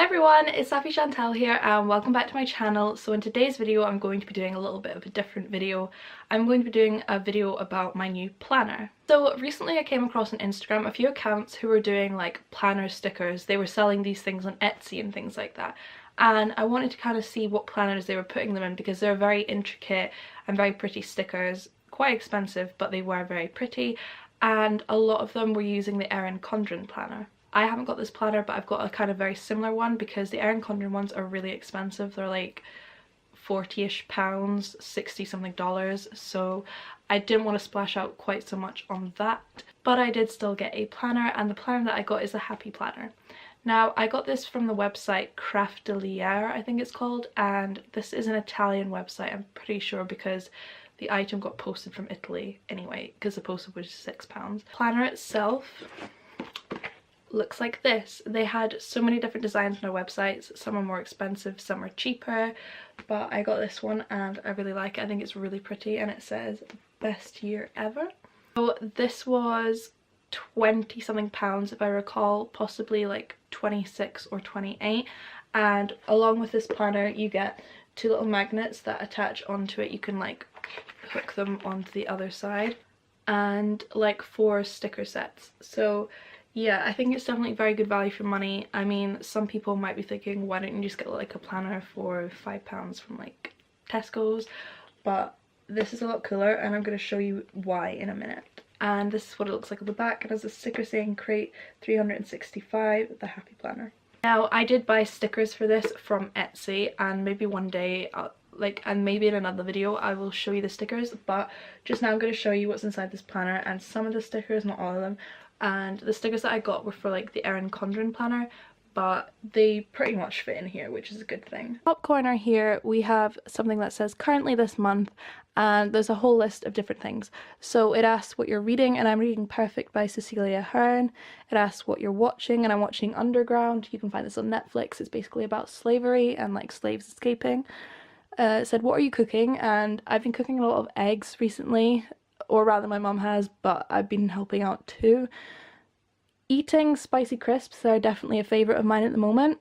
Hi everyone, it's Saffy Chantelle here and welcome back to my channel. So in today's video I'm going to be doing a little bit of a different video. I'm going to be doing a video about my new planner. So recently I came across on Instagram a few accounts who were doing like planner stickers. They were selling these things on Etsy and things like that. And I wanted to kind of see what planners they were putting them in because they're very intricate and very pretty stickers. Quite expensive, but they were very pretty. And a lot of them were using the Erin Condren planner. I haven't got this planner, but I've got a kind of very similar one because the Erin Condren ones are really expensive. They're like 40-ish pounds, 60 something dollars, so I didn't want to splash out quite so much on that. But I did still get a planner, and the planner that I got is a happy planner. Now, I got this from the website Craftelier, I think it's called, and this is an Italian website, I'm pretty sure, because the item got posted from Italy anyway, because the postage was £6. Planner itself looks like this. They had so many different designs on their websites. Some are more expensive, some are cheaper, but I got this one and I really like it. I think it's really pretty and it says best year ever. So this was 20 something pounds if I recall, possibly like 26 or 28, and along with this planner you get two little magnets that attach onto it. You can like hook them onto the other side, and like 4 sticker sets. So yeah, I think it's definitely very good value for money. I mean, some people might be thinking, why don't you just get like a planner for £5 from like Tesco's, but this is a lot cooler and I'm going to show you why in a minute. And this is what it looks like on the back. It has a sticker saying crate 365, the happy planner. Now, I did buy stickers for this from Etsy, and maybe one day and maybe in another video I will show you the stickers, but just now I'm going to show you what's inside this planner. And some of the stickers, not all of them, and the stickers that I got were for like the Erin Condren planner, but they pretty much fit in here, which is a good thing. Top corner here we have something that says currently this month, and there's a whole list of different things. So it asks what you're reading, and I'm reading Perfect by Cecilia Ahern. It asks what you're watching, and I'm watching Underground. You can find this on Netflix. It's basically about slavery and like slaves escaping. It said what are you cooking, and I've been cooking a lot of eggs recently, or rather my mum has, but I've been helping out too. Eating spicy crisps, they're definitely a favourite of mine at the moment.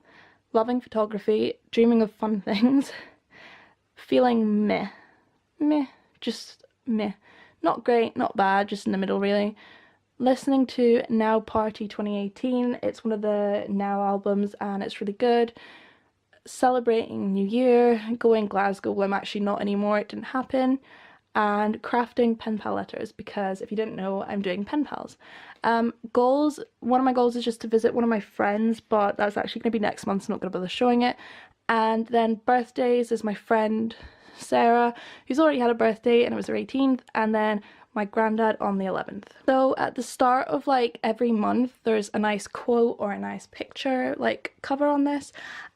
Loving photography, dreaming of fun things. Feeling meh. Just meh. Not great, not bad, just in the middle really. Listening to Now Party 2018, it's one of the Now albums and it's really good. Celebrating New Year, going Glasgow, well I'm actually not anymore, it didn't happen. And crafting pen pal letters, because if you didn't know, I'm doing pen pals. Goals, one of my goals is just to visit one of my friends, but that's actually going to be next month, so I'm not going to bother showing it. And then birthdays is my friend Sarah, who's already had a birthday and it was her 18th, and then my granddad on the 11th. So at the start of like every month there's a nice quote or a nice picture like cover on this,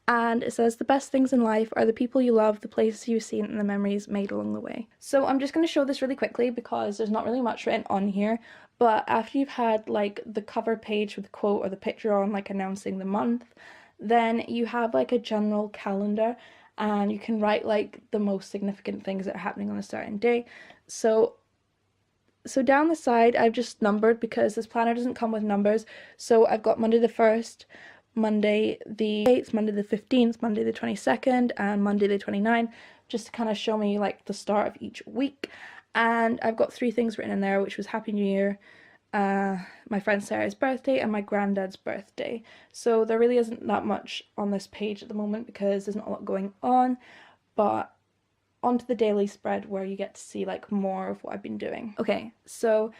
and it says the best things in life are the people you love, the places you've seen, and the memories made along the way. So I'm just going to show this really quickly because there's not really much written on here, but after you've had like the cover page with the quote or the picture on like announcing the month, then you have like a general calendar and you can write like the most significant things that are happening on a certain day. So down the side I've just numbered because this planner doesn't come with numbers. So I've got Monday the 1st, Monday the 8th, Monday the 15th, Monday the 22nd, and Monday the 29th, just to kind of show me like the start of each week. And I've got 3 things written in there, which was Happy New Year, my friend Sarah's birthday, and my granddad's birthday. So there really isn't that much on this page at the moment because there's not a lot going on, but onto the daily spread where you get to see like more of what I've been doing. Okay, so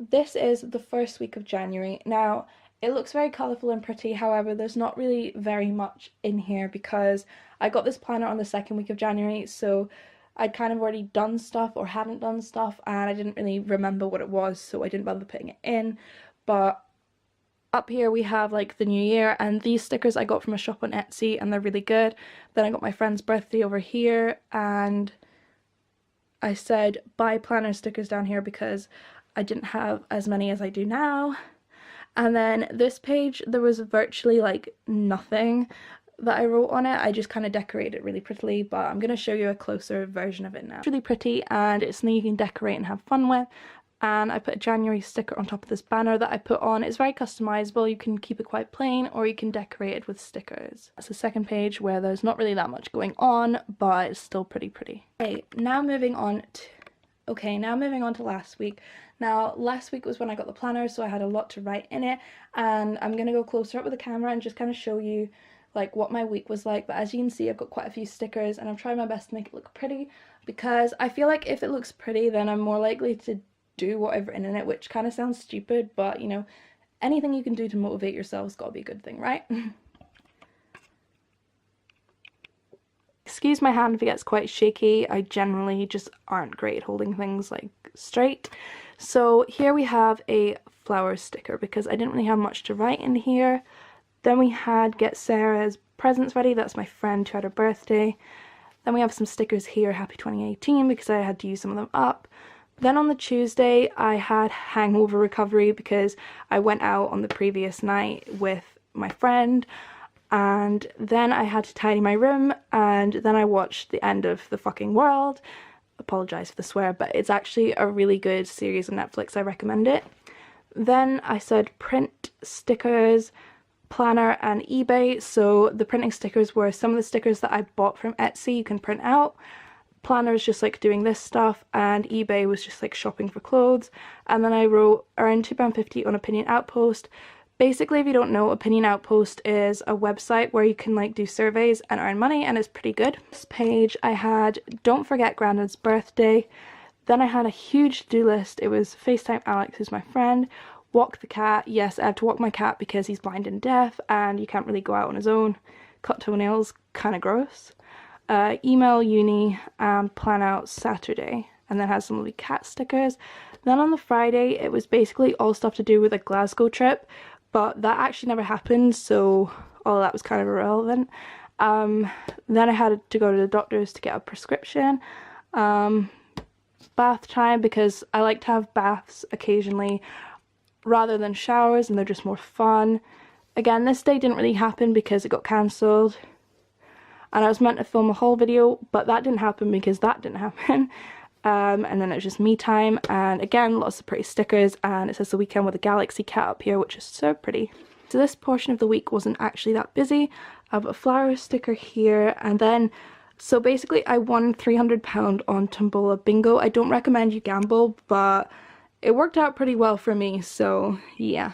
this is the first week of January. Now it looks very colourful and pretty, however there's not really very much in here because I got this planner on the 2nd week of January, so I'd kind of already done stuff or hadn't done stuff and I didn't really remember what it was, so I didn't bother putting it in. But up here we have like the new year, and these stickers I got from a shop on Etsy and they're really good. Then I got my friend's birthday over here, and I said buy planner stickers down here because I didn't have as many as I do now. And then this page there was virtually like nothing that I wrote on it. I just kind of decorated it really prettily, but I'm going to show you a closer version of it now. It's really pretty and it's something you can decorate and have fun with. and I put a January sticker on top of this banner that I put on. It's very customizable. You can keep it quite plain or you can decorate it with stickers. That's the second page where there's not really that much going on, but it's still pretty pretty. Okay, now moving on to last week. Now, last week was when I got the planner, so I had a lot to write in it, and I'm gonna go closer up with the camera and just kind of show you like what my week was like. But as you can see, I've got quite a few stickers and I'm trying my best to make it look pretty, because I feel like if it looks pretty, then I'm more likely to do what I've written in it, which kind of sounds stupid, but you know, anything you can do to motivate yourself's got to be a good thing, right? Excuse my hand if it gets quite shaky. I generally just aren't great at holding things like straight. So here we have a flower sticker because I didn't really have much to write in here. Then we had get Sarah's presents ready. That's my friend who had her birthday. Then we have some stickers here, happy 2018, because I had to use some of them up. Then on the Tuesday I had hangover recovery because I went out on the previous night with my friend, and then I had to tidy my room, and then I watched The End of the Fucking World. Apologise for the swear, but it's actually a really good series on Netflix. I recommend it. Then I said print, stickers, planner and eBay. So the printing stickers were some of the stickers that I bought from Etsy you can print out. Planner is just like doing this stuff, and eBay was just like shopping for clothes. And then I wrote earn £2.50 on Opinion Outpost. Basically, if you don't know, Opinion Outpost is a website where you can like do surveys and earn money, and it's pretty good. This page I had don't forget Grandad's birthday. Then I had a huge to-do list. It was FaceTime Alex, who's my friend, walk the cat. Yes, I have to walk my cat because he's blind and deaf and you can't really go out on his own. Cut toenails, kind of gross. Email uni and plan out Saturday, and then has some lovely cat stickers. Then on the Friday it was basically all stuff to do with a Glasgow trip, but that actually never happened, so all that was kind of irrelevant. Then I had to go to the doctor's to get a prescription. Bath time, because I like to have baths occasionally rather than showers, and they're just more fun. Again, this day didn't really happen because it got cancelled, and I was meant to film a haul video, but that didn't happen because that didn't happen. And then it was just me time, and again lots of pretty stickers, and it says the weekend with a galaxy cat up here, which is so pretty. So this portion of the week wasn't actually that busy. I have a flower sticker here, and then so basically I won £300 on Tombola Bingo. I don't recommend you gamble, but it worked out pretty well for me, so yeah.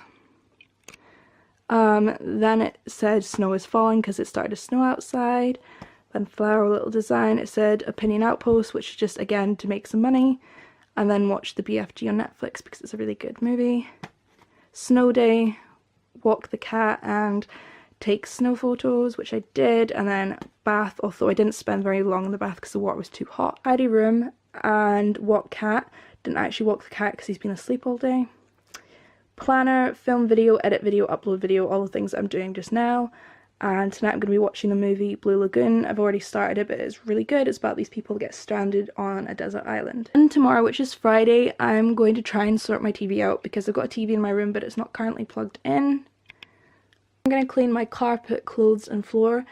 Then it said snow is falling because it started to snow outside. Then flower little design, it said Opinion Outpost, which is just again to make some money, and then watch the BFG on Netflix because it's a really good movie. Snow day, walk the cat and take snow photos, which I did, and then bath, although I didn't spend very long in the bath because the water was too hot. Tidy room and walk cat. Didn't actually walk the cat because he's been asleep all day. Planner, film video, edit video, upload video, all the things that I'm doing just now. And tonight I'm going to be watching the movie Blue Lagoon. I've already started it, but it's really good. It's about these people that get stranded on a desert island. And tomorrow, which is Friday, I'm going to try and sort my TV out because I've got a TV in my room, but it's not currently plugged in. I'm going to clean my carpet, clothes and floor,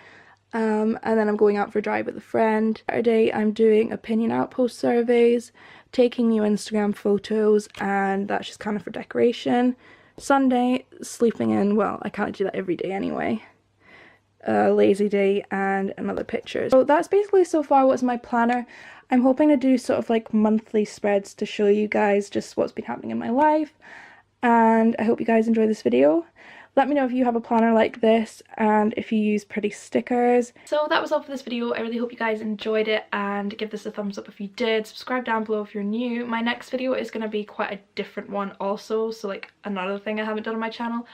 and then I'm going out for a drive with a friend. Saturday I'm doing Opinion Outpost surveys, taking new Instagram photos, and that's just kind of for decoration. Sunday, sleeping in. Well, I can't do that every day anyway. Lazy day and another picture. So that's basically so far what's my planner. I'm hoping to do sort of like monthly spreads to show you guys just what's been happening in my life, and I hope you guys enjoy this video. Let me know if you have a planner like this and if you use pretty stickers. So that was all for this video. I really hope you guys enjoyed it, and give this a thumbs up if you did. Subscribe down below if you're new. My next video is going to be quite a different one also, so like another thing I haven't done on my channel,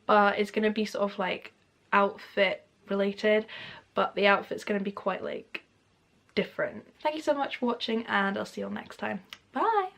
but it's going to be sort of like outfit related, but the outfit's going to be quite like different. Thank you so much for watching, and I'll see you all next time. Bye!